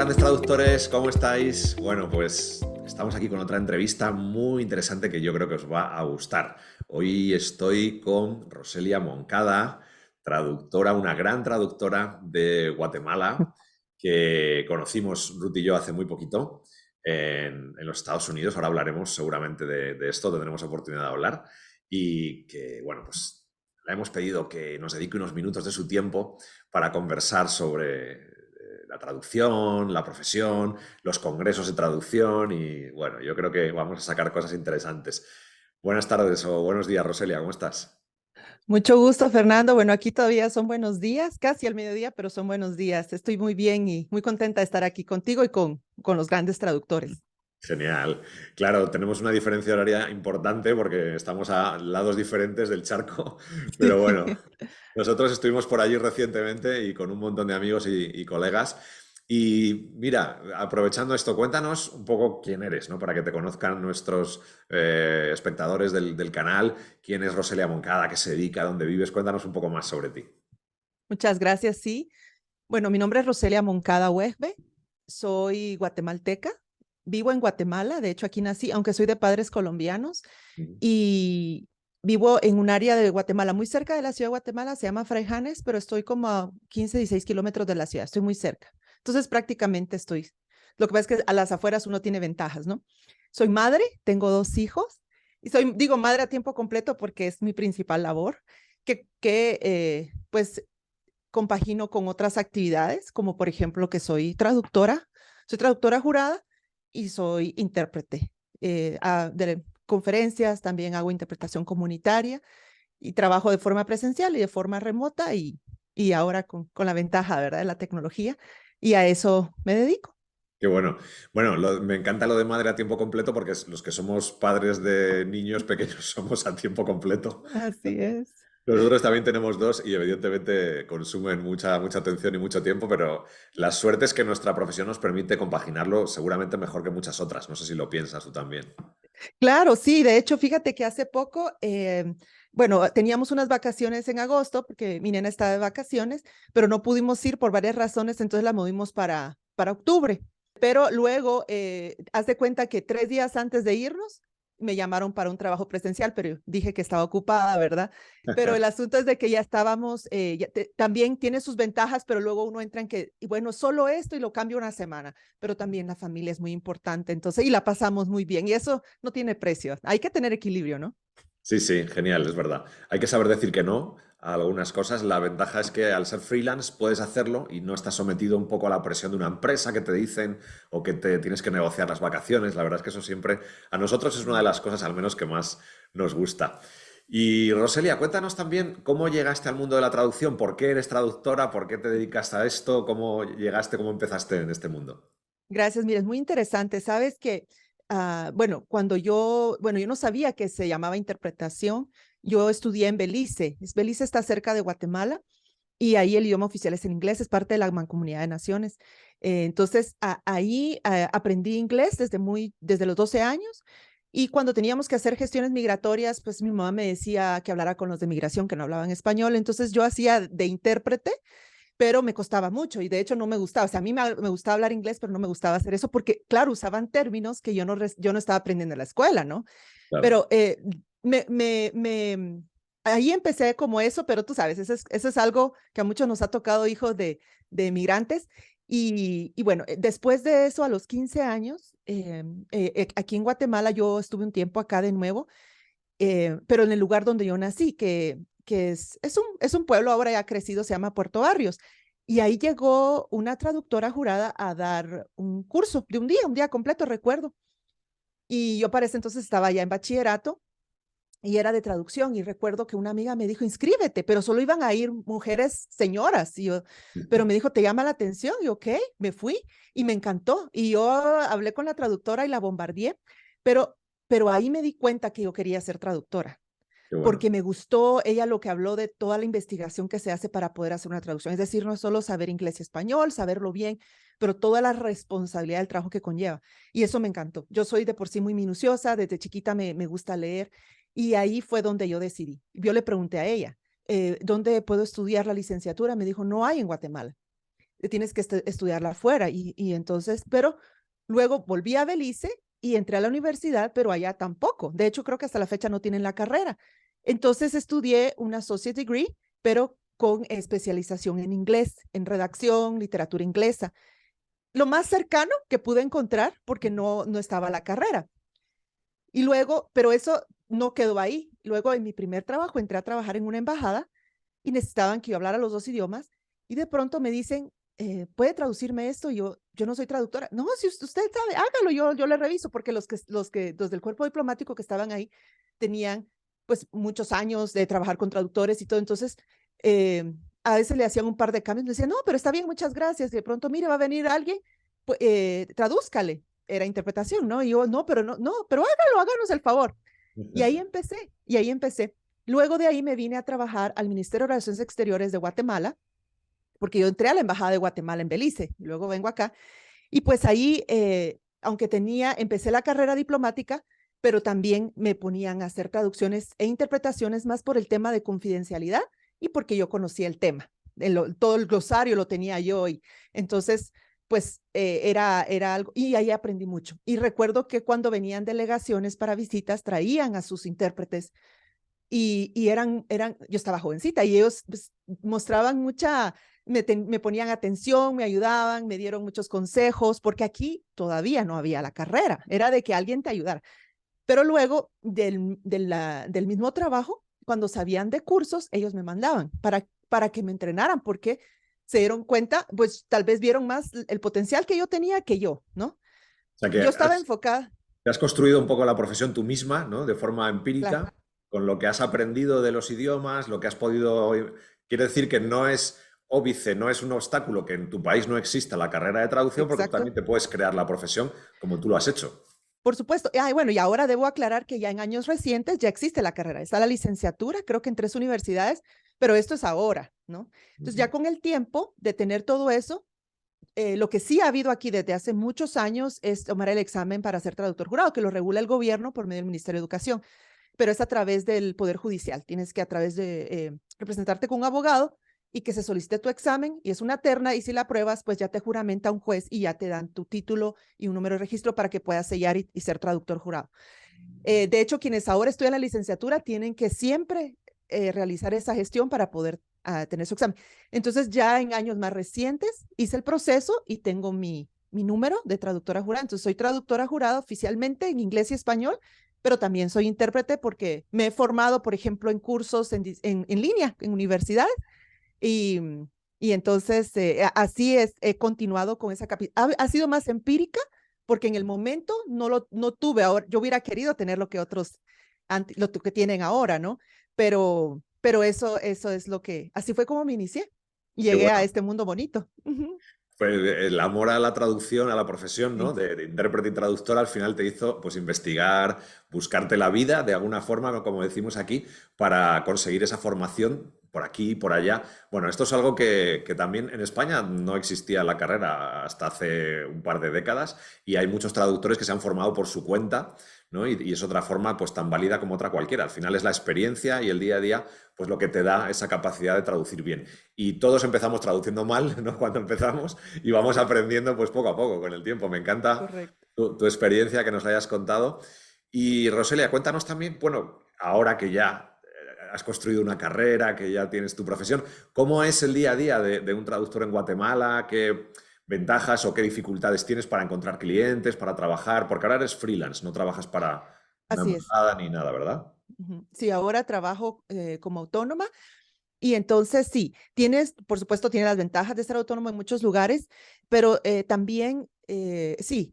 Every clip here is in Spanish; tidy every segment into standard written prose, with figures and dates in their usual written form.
grandes traductores, ¿cómo estáis? Bueno, pues estamos aquí con otra entrevista muy interesante que yo creo que os va a gustar. Hoy estoy con Roselia Moncada, traductora, una gran traductora de Guatemala, que conocimos Ruth y yo hace muy poquito en los Estados Unidos. Ahora hablaremos seguramente de esto, tendremos oportunidad de hablar. Y que, bueno, pues le hemos pedido que nos dedique unos minutos de su tiempo para conversar sobre la traducción, la profesión, los congresos de traducción y bueno, yo creo que vamos a sacar cosas interesantes. Buenas tardes o buenos días, Roselia, ¿cómo estás? Mucho gusto, Fernando. Bueno, aquí todavía son buenos días, casi al mediodía, pero son buenos días. Estoy muy bien y muy contenta de estar aquí contigo y con los grandes traductores. Genial. Claro, tenemos una diferencia horaria importante porque estamos a lados diferentes del charco, pero bueno, Sí. nosotros estuvimos por allí recientemente y con un montón de amigos y colegas. Y mira, aprovechando esto, cuéntanos un poco quién eres, ¿no? Para que te conozcan nuestros espectadores del canal. ¿Quién es Roselia Moncada? ¿A qué se dedica? ¿Dónde vives? Cuéntanos un poco más sobre ti. Muchas gracias, sí. Bueno, mi nombre es Roselia Moncada Huesbe, soy guatemalteca, vivo en Guatemala, de hecho aquí nací, aunque soy de padres colombianos, Ujú. y vivo en un área de Guatemala muy cerca de la ciudad de Guatemala, se llama Fraijanes, pero estoy como a 15, 16 kilómetros de la ciudad, estoy muy cerca. Entonces prácticamente estoy, lo que pasa es que a las afueras uno tiene ventajas, ¿no? Soy madre, tengo 2 hijos, y digo madre a tiempo completo porque es mi principal labor, que pues compagino con otras actividades, como por ejemplo que soy traductora jurada y soy intérprete de conferencias, también hago interpretación comunitaria y trabajo de forma presencial y de forma remota y ahora con la ventaja, ¿verdad?, de la tecnología y a eso me dedico. Qué bueno. Bueno, me encanta lo de madre a tiempo completo porque los que somos padres de niños pequeños somos a tiempo completo. Así es. Nosotros también tenemos dos y evidentemente consumen mucha atención y mucho tiempo, pero la suerte es que nuestra profesión nos permite compaginarlo seguramente mejor que muchas otras. No sé si lo piensas tú también. Claro, sí, de hecho, fíjate que hace poco, bueno, teníamos unas vacaciones en agosto porque mi nena estaba de vacaciones, pero no pudimos ir por varias razones, entonces la movimos para octubre. Pero luego, haz de cuenta que 3 días antes de irnos, me llamaron para un trabajo presencial, pero dije que estaba ocupada, ¿verdad? Pero el asunto es de que ya estábamos, también tiene sus ventajas, pero luego uno entra en que, y bueno, solo esto y lo cambio una semana, pero también la familia es muy importante, entonces, y la pasamos muy bien, y eso no tiene precio. Hay que tener equilibrio, ¿no? Sí, sí, genial, es verdad. Hay que saber decir que no a algunas cosas. La ventaja es que al ser freelance puedes hacerlo y no estás sometido un poco a la presión de una empresa que te dicen o que te tienes que negociar las vacaciones. La verdad es que eso siempre a nosotros es una de las cosas al menos que más nos gusta. Y Roselia, cuéntanos también cómo llegaste al mundo de la traducción, por qué eres traductora, por qué te dedicas a esto, cómo llegaste, cómo empezaste en este mundo. Gracias, mira, es muy interesante. Sabes que, bueno, bueno, yo no sabía que se llamaba interpretación. Yo estudié en Belice. Belice está cerca de Guatemala y ahí el idioma oficial es el inglés, es parte de la Mancomunidad de Naciones. Entonces, ahí aprendí inglés desde los 12 años. Y cuando teníamos que hacer gestiones migratorias, pues mi mamá me decía que hablara con los de migración que no hablaban español. Entonces yo hacía de intérprete, pero me costaba mucho y de hecho no me gustaba. O sea, a mí me gustaba hablar inglés, pero no me gustaba hacer eso porque, claro, usaban términos que yo no estaba aprendiendo en la escuela, ¿no? Claro. Pero ahí empecé como eso, pero tú sabes, eso es algo que a muchos nos ha tocado hijos de migrantes. Y bueno, después de eso, a los 15 años, aquí en Guatemala, yo estuve un tiempo acá de nuevo, pero en el lugar donde yo nací, que es un pueblo ahora ya crecido, se llama Puerto Barrios. Y ahí llegó una traductora jurada a dar un curso de un día completo, recuerdo. Y yo para ese entonces estaba ya en bachillerato y era de traducción. Y recuerdo que una amiga me dijo, inscríbete, pero solo iban a ir mujeres señoras. Pero me dijo, ¿te llama la atención? Y ok, me fui y me encantó. Y yo hablé con la traductora y la bombardeé, pero, pero ahí me di cuenta que yo quería ser traductora Qué bueno. porque me gustó ella lo que habló de toda la investigación que se hace para poder hacer una traducción. Es decir, no es solo saber inglés y español, saberlo bien, pero toda la responsabilidad del trabajo que conlleva. Y eso me encantó. Yo soy de por sí muy minuciosa, desde chiquita me gusta leer y ahí fue donde yo decidí. Yo le pregunté a ella, ¿dónde puedo estudiar la licenciatura? Me dijo, no hay en Guatemala. tienes que estudiarla afuera. Y entonces, pero luego volví a Belice y entré a la universidad, pero allá tampoco. De hecho, creo que hasta la fecha no tienen la carrera. Entonces estudié una associate degree, pero con especialización en inglés, en redacción, literatura inglesa. Lo más cercano que pude encontrar porque no estaba la carrera. Y luego, pero eso no quedó ahí. Luego en mi primer trabajo entré a trabajar en una embajada y necesitaban que yo hablara los 2 idiomas y de pronto me dicen, ¿puede traducirme esto? Yo no soy traductora. No, si usted sabe, hágalo, yo le reviso, porque los del cuerpo diplomático que estaban ahí tenían pues muchos años de trabajar con traductores y todo, entonces a veces le hacían un par de cambios, me decían, no, pero está bien, muchas gracias, y de pronto, mire, va a venir alguien, pues, tradúzcale, era interpretación, ¿no? Y yo, no, pero hágalo, háganos el favor. Y ahí empecé. Luego de ahí me vine a trabajar al Ministerio de Relaciones Exteriores de Guatemala, porque yo entré a la Embajada de Guatemala en Belice, y luego vengo acá, y pues ahí, aunque empecé la carrera diplomática, pero también me ponían a hacer traducciones e interpretaciones más por el tema de confidencialidad y porque yo conocía el tema. Todo el glosario lo tenía yo y entonces, pues era algo, y ahí aprendí mucho. Y recuerdo que cuando venían delegaciones para visitas, traían a sus intérpretes y yo estaba jovencita y ellos pues, mostraban me ponían atención, me ayudaban, me dieron muchos consejos, porque aquí todavía no había la carrera, era de que alguien te ayudara. Pero luego del mismo trabajo, cuando sabían de cursos, ellos me mandaban para que me entrenaran, porque se dieron cuenta, pues tal vez vieron más el potencial que yo tenía que yo, ¿no? O sea que Yo estaba enfocada, te has construido un poco la profesión tú misma, ¿no? De forma claro, empírica, con lo que has aprendido de los idiomas, lo que has podido... Quiere decir que no es óbice, no es un obstáculo que en tu país no exista la carrera de traducción, porque tú exacto. también te puedes crear la profesión como tú lo has hecho. Por supuesto. Bueno, y ahora debo aclarar que ya en años recientes ya existe la carrera. Está la licenciatura, creo que en 3 universidades, pero esto es ahora, ¿no? Entonces, ya con el tiempo de tener todo eso, lo que sí ha habido aquí desde hace muchos años es tomar el examen para ser traductor jurado, que lo regula el gobierno por medio del Ministerio de Educación, pero es a través del Poder Judicial. Tienes que a través de representarte con un abogado y que se solicite tu examen y es una terna y si la apruebas, pues ya te juramenta un juez y ya te dan tu título y un número de registro para que puedas sellar y ser traductor jurado. De hecho, quienes ahora estudian la licenciatura tienen que siempre realizar esa gestión para poder tener su examen. Entonces, ya en años más recientes hice el proceso y tengo mi número de traductora jurada. Entonces, soy traductora jurada oficialmente en inglés y español, pero también soy intérprete porque me he formado, por ejemplo, en cursos en línea, en universidades, y, y entonces así es, he continuado con esa ha sido más empírica porque en el momento no tuve, ahora yo hubiera querido tener lo que otros, lo que tienen ahora, ¿no? Pero eso es así fue como me inicié. Qué Llegué a bueno. este mundo bonito. Pues el amor a la traducción, a la profesión, ¿no? Sí, De intérprete y traductor al final te hizo pues investigar, buscarte la vida de alguna forma, ¿no? Como decimos aquí, para conseguir esa formación por aquí y por allá. Bueno, esto es algo que también en España no existía la carrera hasta hace un par de décadas y hay muchos traductores que se han formado por su cuenta, ¿no? Y es otra forma pues tan válida como otra cualquiera. Al final es la experiencia y el día a día pues lo que te da esa capacidad de traducir bien. Y todos empezamos traduciendo mal, ¿no? Cuando empezamos y vamos aprendiendo pues poco a poco con el tiempo. Me encanta correcto. tu experiencia que nos la hayas contado. Y Roselia, cuéntanos también, bueno, ahora que ya has construido una carrera, que ya tienes tu profesión, ¿cómo es el día a día de un traductor en Guatemala? ¿Qué ventajas o qué dificultades tienes para encontrar clientes, para trabajar? Porque ahora eres freelance, no trabajas para una Así es. embajada ni nada, ¿verdad? Ujú. Sí, ahora trabajo como autónoma. Y entonces sí, por supuesto, tiene las ventajas de ser autónomo en muchos lugares, pero también, sí,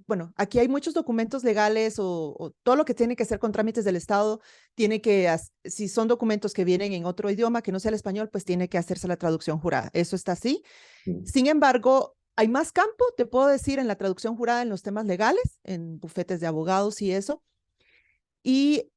bueno, aquí hay muchos documentos legales o todo lo que tiene que hacer con trámites del Estado, si son documentos que vienen en otro idioma que no sea el español, pues tiene que hacerse la traducción jurada. Eso está así. Mm. Sin embargo, hay más campo, te puedo decir, en la traducción jurada en los temas legales, en bufetes de abogados y eso y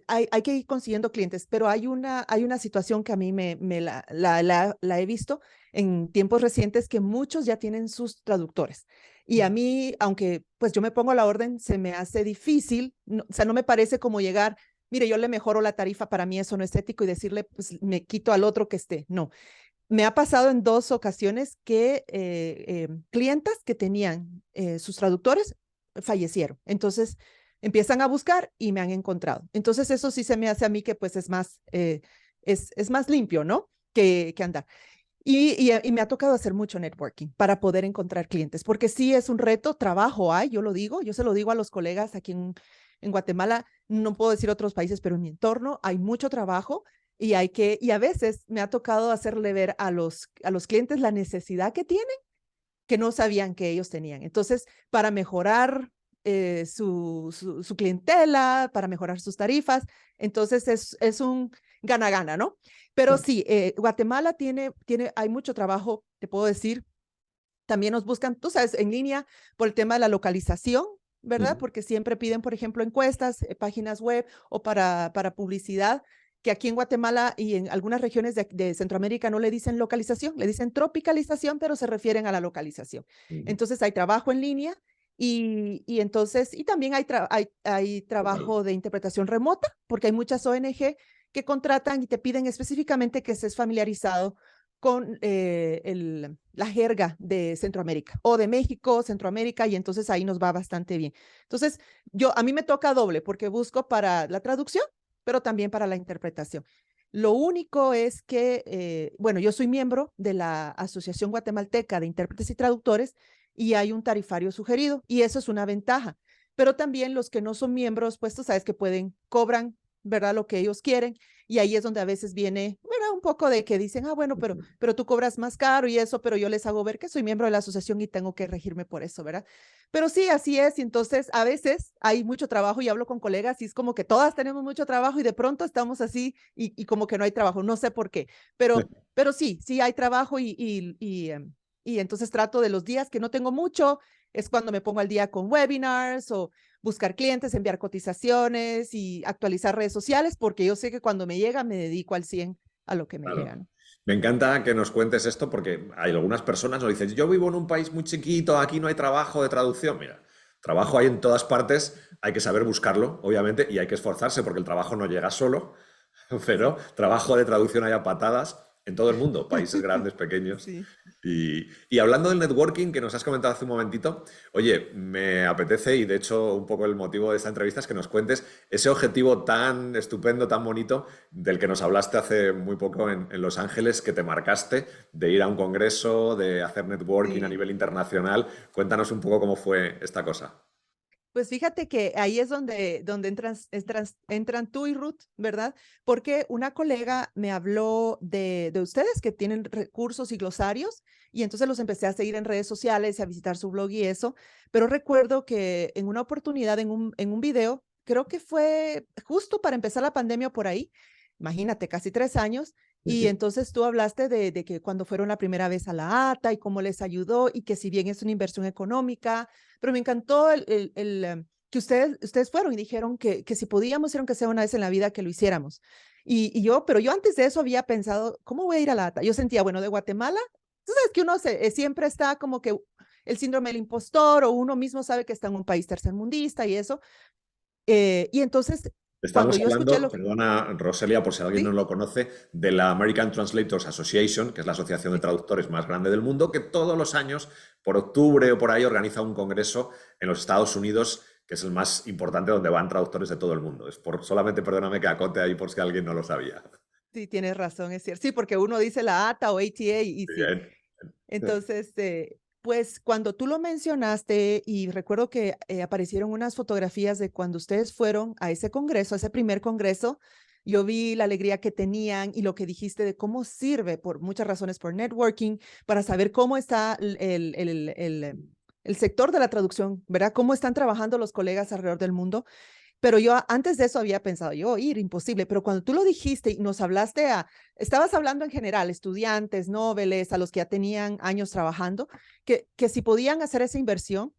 hay que ir consiguiendo clientes, pero hay una situación que a mí la he visto en tiempos recientes que muchos ya tienen sus traductores. Y a mí, aunque pues yo me pongo a la orden, se me hace difícil, o sea, no me parece como llegar, mire, yo le mejoro la tarifa, para mí eso no es ético y decirle, pues me quito al otro que esté. No, me ha pasado en 2 ocasiones que clientas que tenían sus traductores fallecieron. Entonces empiezan a buscar y me han encontrado. Entonces eso sí se me hace a mí que pues es más limpio, ¿no? Que andar. Y me ha tocado hacer mucho networking para poder encontrar clientes, porque sí es un reto, trabajo hay, yo lo digo, yo se lo digo a los colegas aquí en Guatemala, no puedo decir otros países, pero en mi entorno hay mucho trabajo y a veces me ha tocado hacerle ver a los clientes la necesidad que tienen que no sabían que ellos tenían. Entonces, para mejorar su clientela, para mejorar sus tarifas, entonces es un gana-gana, ¿no? Pero sí, Guatemala hay mucho trabajo, te puedo decir, también nos buscan, tú sabes, en línea por el tema de la localización, ¿verdad? Porque siempre piden, por ejemplo, encuestas, páginas web o para publicidad, que aquí en Guatemala y en algunas regiones de Centroamérica no le dicen localización, le dicen tropicalización, pero se refieren a la localización. Entonces hay trabajo en línea y entonces, y también hay Total. trabajo de interpretación remota, porque hay muchas ONG que contratan y te piden específicamente que estés familiarizado con la jerga de Centroamérica o de México, Centroamérica, y entonces ahí nos va bastante bien. Entonces, a mí me toca doble porque busco para la traducción, pero también para la interpretación. Lo único es que, bueno, yo soy miembro de la Asociación Guatemalteca de Intérpretes y Traductores y hay un tarifario sugerido y eso es una ventaja. Pero también los que no son miembros, pues tú sabes que cobran, ¿verdad? Lo que ellos quieren y ahí es donde a veces viene, ¿verdad? Un poco de que dicen, bueno, pero tú cobras más caro y eso, pero yo les hago ver que soy miembro de la asociación y tengo que regirme por eso, ¿verdad? Pero sí, así es. Y entonces a veces hay mucho trabajo y hablo con colegas y es como que todas tenemos mucho trabajo y de pronto estamos así y como que no hay trabajo. No sé por qué, pero sí, sí hay trabajo y entonces trato de los días que no tengo mucho, es cuando me pongo al día con webinars o buscar clientes, enviar cotizaciones y actualizar redes sociales, porque yo sé que cuando me llega me dedico al 100 a lo que me llega, Claro. ¿no? Me encanta que nos cuentes esto porque hay algunas personas nos dicen, yo vivo en un país muy chiquito, aquí no hay trabajo de traducción. Mira, trabajo hay en todas partes, hay que saber buscarlo, obviamente, y hay que esforzarse porque el trabajo no llega solo, pero trabajo de traducción hay a patadas en todo el mundo, países grandes, pequeños. Sí. Y hablando del networking que nos has comentado hace un momentito, oye, me apetece y de hecho un poco el motivo de esta entrevista es que nos cuentes ese objetivo tan estupendo, tan bonito, del que nos hablaste hace muy poco en Los Ángeles, que te marcaste de ir a un congreso, de hacer networking a Sí. nivel internacional. Cuéntanos un poco cómo fue esta cosa. Pues fíjate que ahí es donde entran tú y Ruth, ¿verdad? Porque una colega me habló de ustedes que tienen recursos y glosarios y entonces los empecé a seguir en redes sociales y a visitar su blog y eso, pero recuerdo que en una oportunidad, en un video, creo que fue justo para empezar la pandemia por ahí, imagínate, casi 3 años, y entonces tú hablaste de que cuando fueron la primera vez a la ATA y cómo les ayudó y que si bien es una inversión económica, pero me encantó que ustedes fueron y dijeron que si podíamos ir, aunque sea una vez en la vida, que lo hiciéramos. Pero yo antes de eso había pensado, ¿cómo voy a ir a la ATA? Yo sentía, bueno, de Guatemala, tú sabes que uno siempre está como que el síndrome del impostor o uno mismo sabe que está en un país tercermundista y eso. Y entonces, cuando Estamos yo escuché hablando, lo, perdona Roselia, por si alguien no ¿sí? lo conoce, de la American Translators Association, que es la asociación de Sí. traductores más grande del mundo, que todos los años, por octubre o por ahí, organiza un congreso en los Estados Unidos, que es el más importante donde van traductores de todo el mundo. Es por solamente, perdóname que acote ahí por si alguien no lo sabía. Sí, tienes razón, es cierto. Sí, porque uno dice la ATA o ATA y sí. Bien. Entonces, pues cuando tú lo mencionaste y recuerdo que aparecieron unas fotografías de cuando ustedes fueron a ese congreso, a ese primer congreso, yo vi la alegría que tenían y lo que dijiste de cómo sirve por muchas razones, por networking, para saber cómo está el sector de la traducción, ¿verdad? Cómo están trabajando los colegas alrededor del mundo. Pero yo antes de eso había pensado, yo ir, imposible, pero cuando tú lo dijiste y nos hablaste estabas hablando en general, estudiantes, nobles, a los que ya tenían años trabajando, que si podían hacer esa inversión,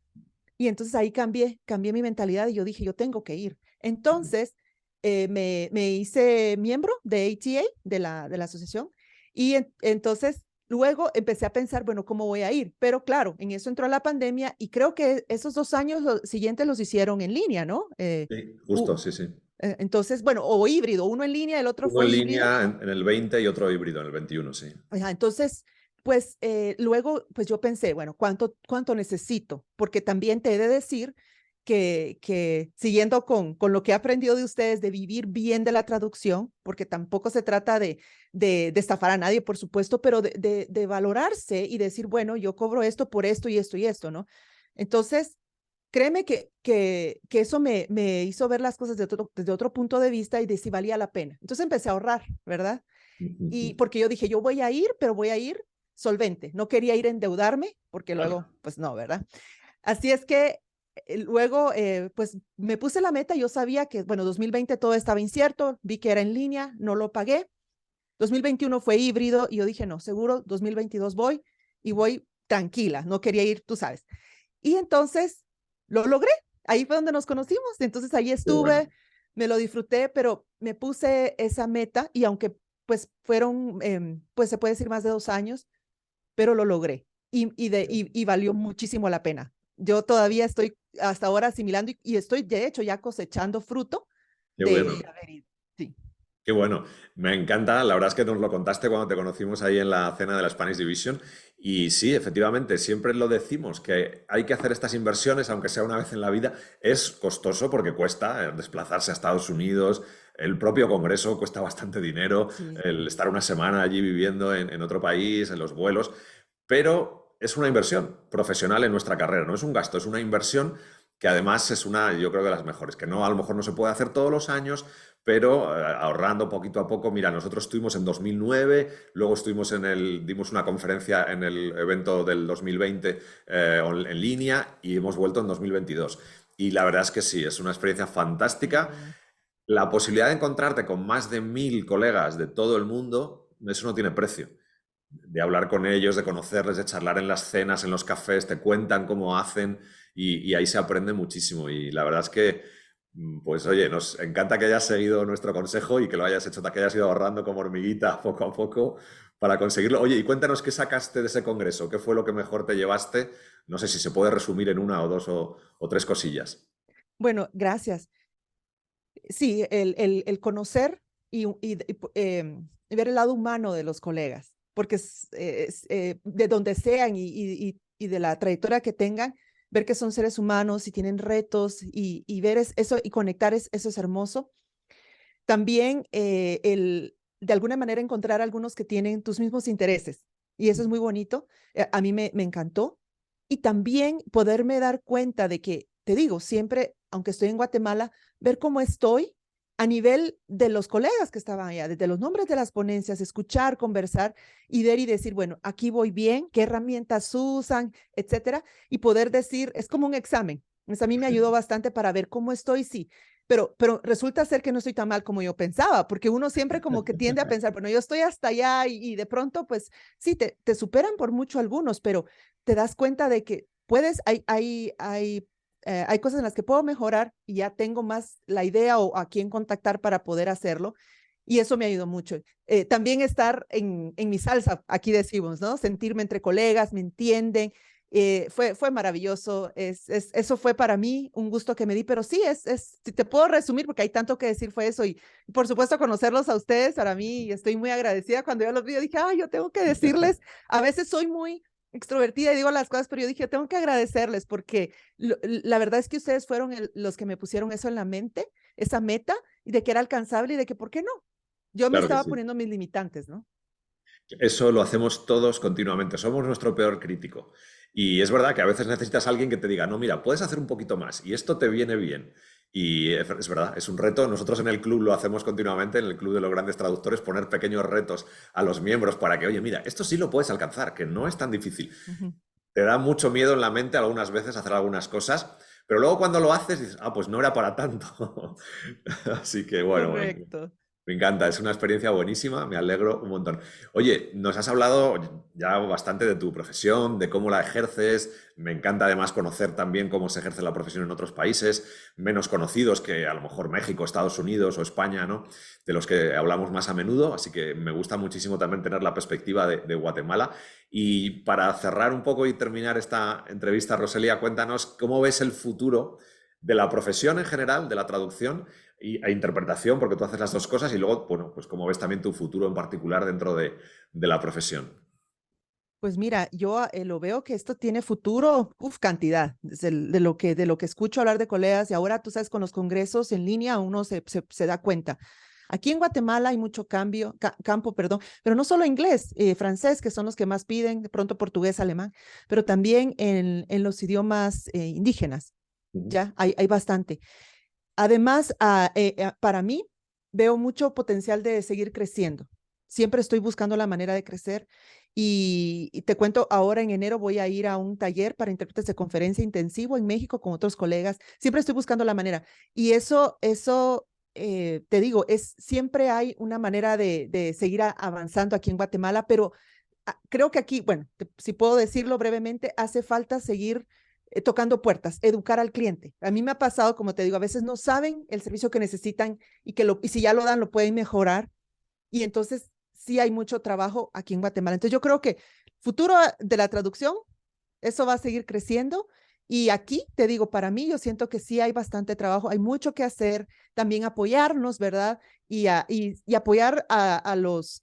y entonces ahí cambié mi mentalidad y yo dije, yo tengo que ir. Entonces, me hice miembro de ATA, de la asociación, y entonces luego empecé a pensar, bueno, ¿cómo voy a ir? Pero claro, en eso entró la pandemia y creo que esos 2 años siguientes los hicieron en línea, ¿no? Sí, justo, sí, sí. Entonces, bueno, o híbrido, uno en línea, el otro Uno fue en híbrido. línea en el 20 y otro híbrido en el 21, sí. Ajá, entonces, pues luego, pues yo pensé, bueno, ¿cuánto necesito? Porque también te he de decir que siguiendo con lo que he aprendido de ustedes, de vivir bien de la traducción, porque tampoco se trata de estafar a nadie, por supuesto, pero de valorarse y decir, bueno, yo cobro esto por esto y esto y esto, ¿no? Entonces, créeme que eso me hizo ver las cosas desde otro punto de vista y de si valía la pena. Entonces empecé a ahorrar, ¿verdad? Y porque yo dije, yo voy a ir, pero voy a ir solvente. No quería ir a endeudarme, porque Claro, luego, pues no, ¿verdad? Así es que luego, pues me puse la meta. Yo sabía que, bueno, 2020 todo estaba incierto, vi que era en línea, no lo pagué. 2021 fue híbrido y yo dije, no, seguro, 2022 voy y voy tranquila, no quería ir, tú sabes. Y entonces lo logré. Ahí fue donde nos conocimos. Entonces ahí qué bueno. estuve, me lo disfruté, pero me puse esa meta y aunque pues fueron, pues se puede decir más de 2 años, pero lo logré y valió muchísimo la pena. Yo todavía estoy hasta ahora asimilando y estoy de hecho ya cosechando fruto Qué bueno. de haber ido. Sí, Qué bueno, me encanta. La verdad es que nos lo contaste cuando te conocimos ahí en la cena de la Spanish Division. Y sí, efectivamente, siempre lo decimos, que hay que hacer estas inversiones, aunque sea una vez en la vida. Es costoso porque cuesta desplazarse a Estados Unidos. El propio Congreso cuesta bastante dinero, sí. el estar una semana allí viviendo en otro país, en los vuelos. Pero es una inversión profesional en nuestra carrera, no es un gasto, es una inversión que además es una, yo creo, de las mejores, que no, a lo mejor no se puede hacer todos los años, pero ahorrando poquito a poco. Mira, nosotros estuvimos en 2009, luego estuvimos dimos una conferencia en el evento del 2020 en línea y hemos vuelto en 2022. Y la verdad es que sí, es una experiencia Qué fantástica. bueno. La posibilidad de encontrarte con más de 1000 colegas de todo el mundo, eso no tiene precio. De hablar con ellos, de conocerles, de charlar en las cenas, en los cafés, te cuentan cómo hacen y ahí se aprende muchísimo. Y la verdad es que, pues oye, nos encanta que hayas seguido nuestro consejo y que lo hayas hecho, que hayas ido ahorrando como hormiguita poco a poco para conseguirlo. Oye, y cuéntanos qué sacaste de ese congreso, qué fue lo que mejor te llevaste. No sé si se puede resumir en una o dos o tres cosillas. Bueno, gracias. Sí, el conocer y ver el lado humano de los colegas, porque de donde sean y de la trayectoria que tengan, ver que son seres humanos y tienen retos y ver eso y conectar, eso es hermoso. También de alguna manera encontrar algunos que tienen tus mismos intereses y eso es muy bonito. A mí me encantó. Y también poderme dar cuenta de que, te digo, siempre, aunque estoy en Guatemala, ver cómo estoy a nivel de los colegas que estaban allá, desde los nombres de las ponencias, escuchar, conversar y ver y decir, bueno, aquí voy bien, qué herramientas usan, etcétera, y poder decir, es como un examen. Pues a mí me ayudó bastante para ver cómo estoy, sí, pero resulta ser que no estoy tan mal como yo pensaba, porque uno siempre como que tiende a pensar, bueno, yo estoy hasta allá y de pronto, pues sí, te superan por mucho algunos, pero te das cuenta de que puedes, hay cosas en las que puedo mejorar y ya tengo más la idea o a quién contactar para poder hacerlo. Y eso me ayudó mucho. También estar en mi salsa, aquí decimos, ¿no? Sentirme entre colegas, me entienden, fue maravilloso. Eso fue para mí un gusto que me di, pero sí, si te puedo resumir, porque hay tanto que decir, fue eso. Y por supuesto, conocerlos a ustedes, para mí, estoy muy agradecida. Cuando yo los vi, yo dije, ay, yo tengo que decirles, a veces soy muy extrovertida y digo las cosas, pero yo dije, tengo que agradecerles porque la verdad es que ustedes fueron los que me pusieron eso en la mente, esa meta, y de que era alcanzable y de que, ¿por qué no? Yo me Claro que estaba sí. poniendo mis limitantes, ¿no? Eso lo hacemos todos continuamente. Somos nuestro peor crítico. Y es verdad que a veces necesitas a alguien que te diga, no, mira, puedes hacer un poquito más y esto te viene bien. Y es verdad, es un reto. Nosotros en el club lo hacemos continuamente, en el club de los grandes traductores, poner pequeños retos a los miembros para que, oye, mira, esto sí lo puedes alcanzar, que no es tan difícil. Ujú. Te da mucho miedo en la mente algunas veces hacer algunas cosas, pero luego cuando lo haces dices, ah, pues no era para tanto. Así que bueno, Correcto. me encanta, es una experiencia buenísima, me alegro un montón. Oye, nos has hablado ya bastante de tu profesión, de cómo la ejerces. Me encanta además conocer también cómo se ejerce la profesión en otros países menos conocidos que a lo mejor México, Estados Unidos o España, ¿no? De los que hablamos más a menudo. Así que me gusta muchísimo también tener la perspectiva de Guatemala. Y para cerrar un poco y terminar esta entrevista, Roselia, cuéntanos cómo ves el futuro de la profesión en general, de la traducción e interpretación, porque tú haces las dos cosas, y luego, bueno, pues cómo ves también tu futuro en particular dentro de la profesión. Pues mira, yo lo veo que esto tiene futuro, cantidad, de lo que escucho hablar de colegas y ahora tú sabes con los congresos en línea uno se da cuenta. Aquí en Guatemala hay mucho campo, perdón, pero no solo inglés, francés, que son los que más piden, de pronto portugués, alemán, pero también en los idiomas indígenas, Ujú. ya hay bastante. Además, para mí, veo mucho potencial de seguir creciendo. Siempre estoy buscando la manera de crecer y te cuento, ahora en enero voy a ir a un taller para intérpretes de conferencia intensivo en México con otros colegas. Siempre estoy buscando la manera. Y te digo, siempre hay una manera de seguir avanzando aquí en Guatemala, pero creo que aquí, bueno, si puedo decirlo brevemente, hace falta seguir tocando puertas, educar al cliente. A mí me ha pasado, como te digo, a veces no saben el servicio que necesitan y si ya lo dan, lo pueden mejorar. Y entonces sí hay mucho trabajo aquí en Guatemala. Entonces yo creo que futuro de la traducción, eso va a seguir creciendo. Y aquí, te digo, para mí yo siento que sí hay bastante trabajo, hay mucho que hacer, también apoyarnos, ¿verdad? Y apoyar a los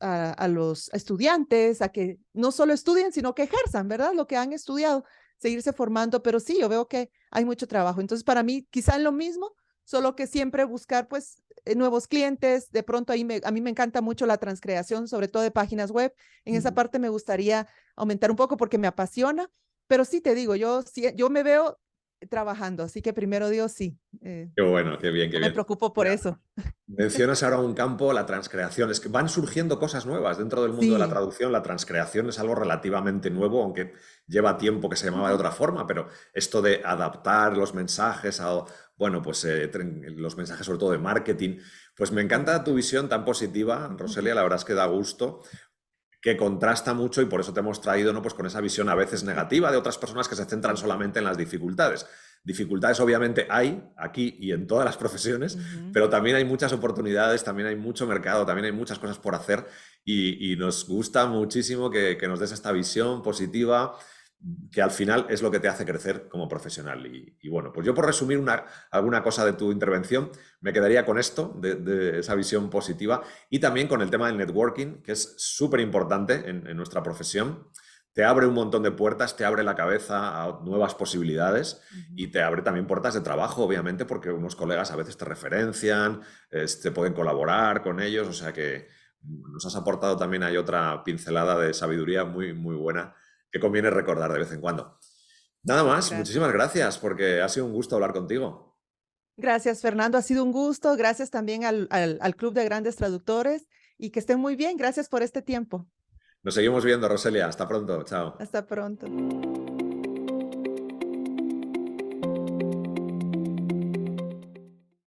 estudiantes a que no solo estudien, sino que ejerzan, ¿verdad? Lo que han estudiado, seguirse formando, pero sí, yo veo que hay mucho trabajo. Entonces, para mí, quizá en lo mismo, solo que siempre buscar, pues, nuevos clientes. De pronto a mí me encanta mucho la transcreación, sobre todo de páginas web. En esa parte me gustaría aumentar un poco porque me apasiona, pero sí te digo, yo me veo trabajando, así que primero Dios sí, Qué bueno, qué bien, qué no me bien. preocupo por Mira, eso. mencionas ahora un campo, la transcreación. Es que van surgiendo cosas nuevas dentro del mundo de la Sí, traducción. La transcreación es algo relativamente nuevo, aunque lleva tiempo que se llamaba de ujú, otra forma, pero esto de adaptar los mensajes a, bueno, pues los mensajes sobre todo de marketing, pues me encanta correcto. tu visión tan positiva, Ujú, Roselia, la verdad es que da gusto, que contrasta mucho y por eso te hemos traído, ¿no? Pues con esa visión a veces negativa de otras personas que se centran sí, solamente en las dificultades. Dificultades obviamente hay aquí y en todas las profesiones, ujú, pero también hay muchas oportunidades, también hay mucho mercado, también hay muchas cosas por hacer y nos gusta muchísimo que nos des esta visión positiva que al final es lo que te hace crecer como profesional. Y bueno, pues yo por resumir alguna cosa de tu intervención, me quedaría con esto, de esa visión positiva, y también con el tema del networking, que es súper importante en nuestra profesión. Te abre un montón de puertas, te abre la cabeza a nuevas posibilidades ujú. y te abre también puertas de trabajo, obviamente, porque unos colegas a veces te referencian, te pueden colaborar con ellos, o sea que nos has aportado también hay otra pincelada de sabiduría muy, muy buena que conviene recordar de vez en cuando. Nada más, Gracias. muchísimas gracias porque ha sido un gusto hablar contigo. Gracias, Fernando, ha sido un gusto. Gracias también al Club de Grandes Traductores y que estén muy bien. Gracias por este tiempo. Nos seguimos viendo, Roselia. Hasta pronto. Chao. Hasta pronto.